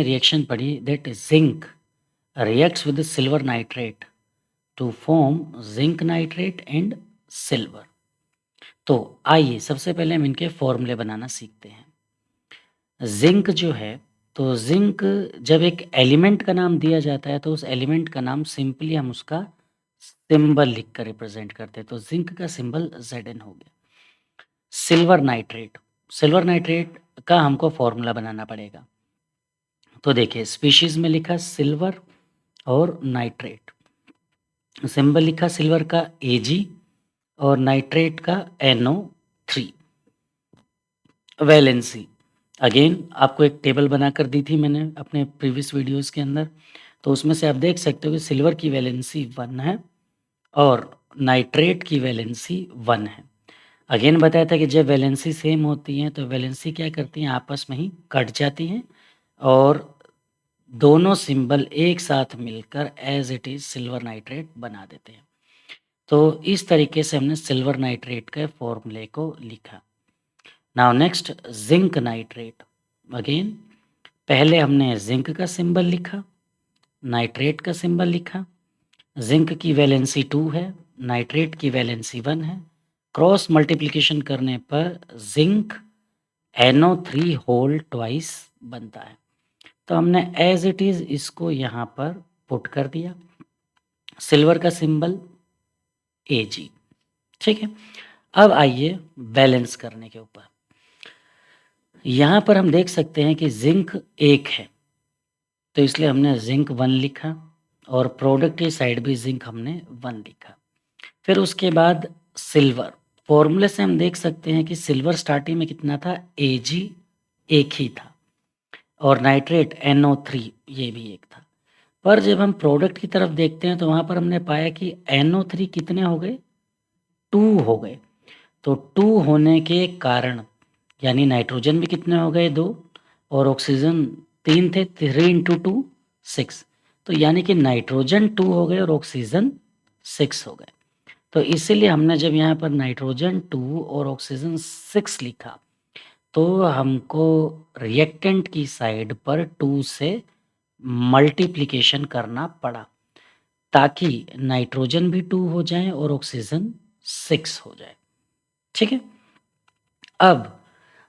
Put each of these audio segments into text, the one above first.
Reaction पढ़ी that zinc reacts with silver nitrate to form zinc nitrate and silver. तो आइए सबसे पहले हम इनके फॉर्मूले बनाना सीखते हैं। जिंक जो है, तो जिंक जब एक एलिमेंट का नाम दिया जाता है तो उस एलिमेंट का नाम सिंपली हम उसका सिंबल लिख कर रिप्रेजेंट करते हैं। तो जिंक का सिंबल Zn हो गया। सिल्वर नाइट्रेट का हमको फॉर्मूला बनाना पड़ेगा। तो देखिए स्पीशीज में लिखा सिल्वर और नाइट्रेट, सिंबल लिखा सिल्वर का Ag और नाइट्रेट का NO3। वैलेंसी अगेन आपको एक टेबल बनाकर दी थी मैंने अपने प्रीवियस वीडियोस के अंदर, तो उसमें से आप देख सकते हो कि सिल्वर की वैलेंसी 1 है और नाइट्रेट की वैलेंसी 1 है। अगेन बताया था कि जब वैलेंसी सेम होती हैं तो वैलेंसी क्या करती हैं, आपस में ही कट जाती हैं और दोनों सिंबल एक साथ मिलकर as it is silver nitrate बना देते हैं। तो इस तरीके से हमने सिल्वर नाइट्रेट के फॉर्मूले को लिखा। Now next zinc nitrate. Again पहले हमने जिंक का सिंबल लिखा, नाइट्रेट का सिंबल लिखा। जिंक की वैलेंसी 2 है, नाइट्रेट की वैलेंसी 1 है। क्रॉस मल्टीप्लिकेशन करने पर जिंक NO3 होल ट्वाइस बनता है। तो हमने एज इट इज इसको यहाँ पर पुट कर दिया। सिल्वर का सिंबल Ag, ठीक है। अब आइए बैलेंस करने के ऊपर। यहाँ पर हम देख सकते हैं कि जिंक 1 है, तो इसलिए हमने जिंक 1 लिखा और प्रोडक्ट की साइड भी जिंक हमने 1 लिखा। फिर उसके बाद सिल्वर, फॉर्मूले से हम देख सकते हैं कि सिल्वर स्टार्टिंग में कितना था, Ag 1 ही था और नाइट्रेट NO3 ये भी 1 था। पर जब हम प्रोडक्ट की तरफ देखते हैं तो वहाँ पर हमने पाया कि NO3 कितने हो गए, 2 हो गए। तो 2 होने के कारण यानी नाइट्रोजन भी कितने हो गए, 2 और ऑक्सीजन 3 थे, 3 इंटू 2 6। तो यानी कि नाइट्रोजन 2 हो गए और ऑक्सीजन 6 हो गए। तो इसीलिए हमने जब यहाँ पर नाइट्रोजन 2 और ऑक्सीजन 6 लिखा तो हमको रिएक्टेंट की साइड पर 2 से मल्टीप्लिकेशन करना पड़ा ताकि नाइट्रोजन भी 2 हो जाए और ऑक्सीजन 6 हो जाए, ठीक है। अब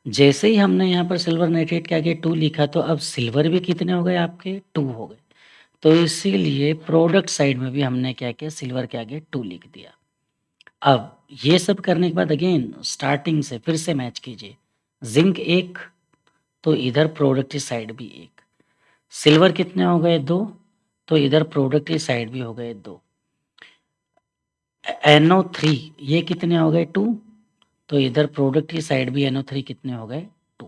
जैसे ही हमने यहाँ पर सिल्वर नाइट्रेट के आगे 2 लिखा तो अब सिल्वर भी कितने हो गए, आपके 2 हो गए। तो इसीलिए प्रोडक्ट साइड में भी हमने क्या किया, सिल्वर के आगे 2 लिख दिया। अब ये सब करने के बाद अगेन स्टार्टिंग से फिर से मैच कीजिए। जिंक 1 तो इधर प्रोडक्ट की साइड भी 1। सिल्वर कितने हो गए, 2 तो इधर प्रोडक्ट की साइड भी हो गए 2। NO3 ये कितने हो गए, 2 तो इधर प्रोडक्ट की साइड भी NO3 कितने हो गए, 2।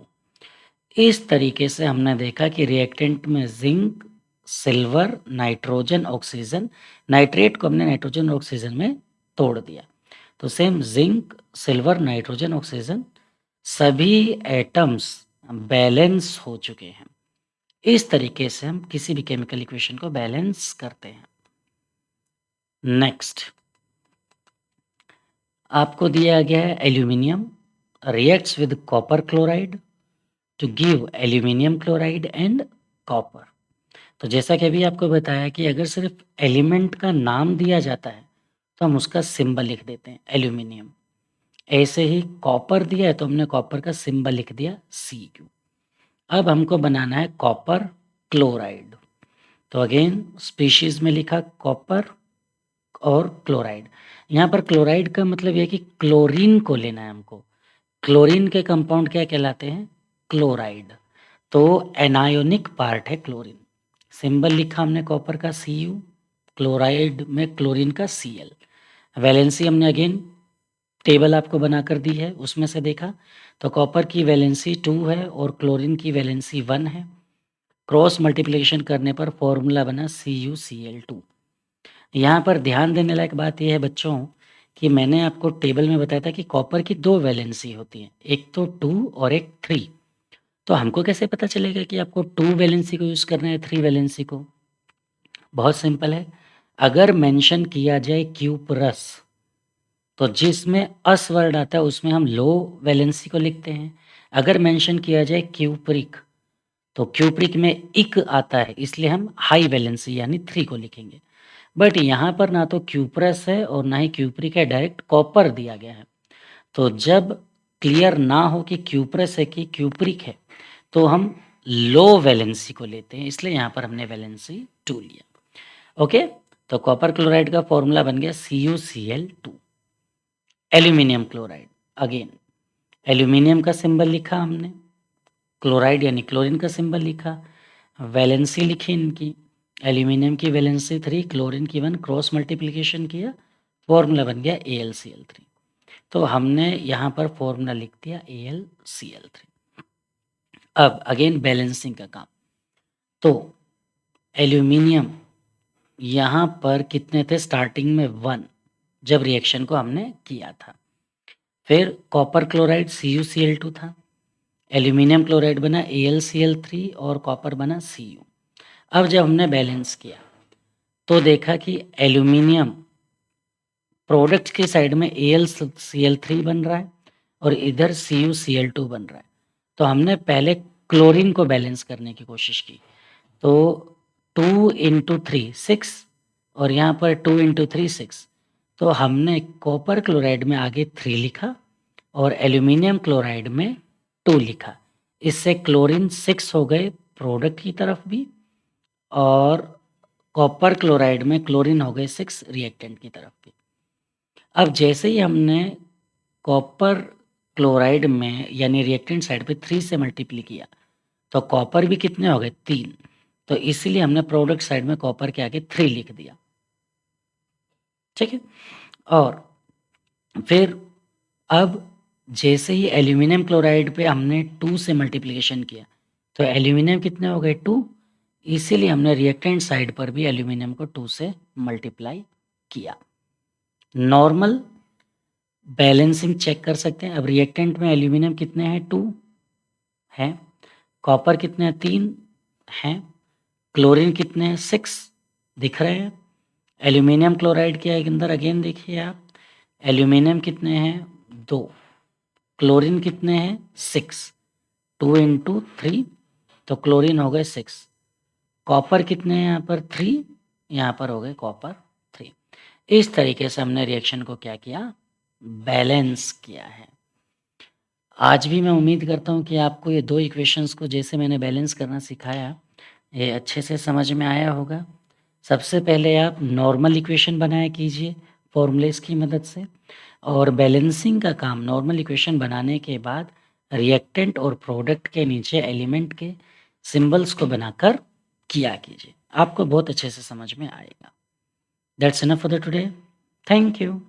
इस तरीके से हमने देखा कि रिएक्टेंट में zinc, silver, nitrogen, oxygen, nitrate को हमने नाइट्रोजन और ऑक्सीजन में तोड़ दिया। तो same zinc, silver, nitrogen, oxygen सभी एटम्स बैलेंस हो चुके हैं। इस तरीके से हम किसी भी केमिकल इक्वेशन को बैलेंस करते हैं। नेक्स्ट आपको दिया गया है aluminium reacts with copper chloride to give aluminium chloride and copper. तो जैसा कि अभी आपको बताया कि अगर सिर्फ एलिमेंट का नाम दिया जाता है तो हम उसका सिंबल लिख देते हैं एल्यूमिनियम। ऐसे ही कॉपर दिया है तो हमने कॉपर का सिंबल लिख दिया Cu। अब हमको बनाना है कॉपर क्लोराइड। तो अगेन स्पीशीज में लिखा कॉपर और क्लोराइड। यहाँ पर क्लोराइड का मतलब यह कि क्लोरीन को लेना है हमको। क्लोरीन के कंपाउंड क्या कहलाते हैं, क्लोराइड। तो एनायोनिक पार्ट है क्लोरीन। सिंबल लिखा हमने कॉपर का Cu, क्लोराइड में क्लोरीन का Cl। वैलेंसी हमने अगेन टेबल आपको बनाकर दी है, उसमें से देखा तो कॉपर की वैलेंसी 2 है और क्लोरीन की वैलेंसी 1 है। क्रॉस मल्टीप्लिकेशन करने पर फॉर्मूला बना CuCl2। यहाँ पर ध्यान देने लायक बात यह है बच्चों कि मैंने आपको टेबल में बताया था कि कॉपर की 2 वैलेंसी होती हैं, एक तो 2 और एक 3। तो हमको कैसे पता चलेगा कि आपको 2 वैलेंसी को यूज़ करना है 3 वैलेंसी को? बहुत सिंपल है, अगर मेंशन किया जाए क्यूपरस तो जिसमें अस वर्ड आता है उसमें हम लो वैलेंसी को लिखते हैं। अगर मेंशन किया जाए क्यूपरिक तो क्यूप्रिक में इक आता है, इसलिए हम हाई वैलेंसी यानी 3 को लिखेंगे। बट यहाँ पर ना तो क्यूप्रस है और ना ही क्यूप्रिक है, डायरेक्ट कॉपर दिया गया है। तो जब क्लियर ना हो कि क्यूप्रस है कि क्यूप्रिक है, तो हम लो वैलेंसी को लेते हैं, इसलिए यहाँ पर हमने वैलेंसी 2 लिया। ओके, तो कॉपर क्लोराइड का फॉर्मूला बन गया CuCl2। Aluminium chloride, again aluminium का सिंबल लिखा हमने, क्लोराइड यानी क्लोरीन का सिंबल लिखा, वैलेंसी लिखी इनकी, एल्यूमिनियम की वैलेंसी 3, क्लोरीन की 1, क्रॉस मल्टीप्लिकेशन किया, फॉर्मूला बन गया AlCl3। तो हमने यहाँ पर फॉर्मूला लिख दिया AlCl3। अब अगेन बैलेंसिंग का काम, तो एल्यूमिनियम यहाँ पर कितने थे स्टार्टिंग में 1 जब रिएक्शन को हमने किया था। फिर कॉपर क्लोराइड CuCl2 था, एल्यूमिनियम क्लोराइड बना AlCl3 और कॉपर बना Cu। अब जब हमने बैलेंस किया तो देखा कि एल्यूमिनियम प्रोडक्ट की साइड में AlCl3 बन रहा है और इधर CuCl2 बन रहा है। तो हमने पहले क्लोरीन को बैलेंस करने की कोशिश की, तो 2 इंटू 3 6 और यहाँ पर 2 इंटू 3 6। तो हमने कॉपर क्लोराइड में आगे 3 लिखा और एल्यूमिनियम क्लोराइड में 2 लिखा। इससे क्लोरीन 6 हो गए प्रोडक्ट की तरफ भी और कॉपर क्लोराइड में क्लोरीन हो गए 6 रिएक्टेंट की तरफ भी। अब जैसे ही हमने कॉपर क्लोराइड में यानी रिएक्टेंट साइड पे 3 से मल्टीप्लाई किया, तो कॉपर भी कितने हो गए 3। तो इसीलिए हमने प्रोडक्ट साइड में कॉपर के आगे 3 लिख दिया। ठीक है, और फिर अब जैसे ही एल्यूमिनियम क्लोराइड पे हमने 2 से मल्टीप्लिकेशन किया, तो एल्यूमिनियम कितने हो गए 2, इसीलिए हमने रिएक्टेंट साइड पर भी एल्यूमिनियम को 2 से मल्टीप्लाई किया। नॉर्मल बैलेंसिंग चेक कर सकते हैं। अब रिएक्टेंट में एल्यूमिनियम कितने हैं 2 हैं, कॉपर कितने हैं 3 हैं, क्लोरीन कितने हैं 6 दिख रहे हैं। एल्यूमिनियम क्लोराइड के अंदर अगेन देखिए आप, एल्यूमिनियम कितने हैं 2, क्लोरीन कितने हैं 6, 2 इंटू 3, तो क्लोरीन हो गए 6, कॉपर कितने हैं यहाँ पर 3, यहाँ पर हो गए कॉपर 3। इस तरीके से हमने रिएक्शन को क्या किया, बैलेंस किया है। आज भी मैं उम्मीद करता हूँ कि आपको ये 2 इक्वेशंस को जैसे मैंने बैलेंस करना सिखाया, ये अच्छे से समझ में आया होगा। सबसे पहले आप नॉर्मल इक्वेशन बनाया कीजिए फॉर्मूलेस की मदद से, और बैलेंसिंग का काम नॉर्मल इक्वेशन बनाने के बाद रिएक्टेंट और प्रोडक्ट के नीचे एलिमेंट के सिंबल्स को बनाकर किया कीजिए, आपको बहुत अच्छे से समझ में आएगा। That's enough for the today, thank you.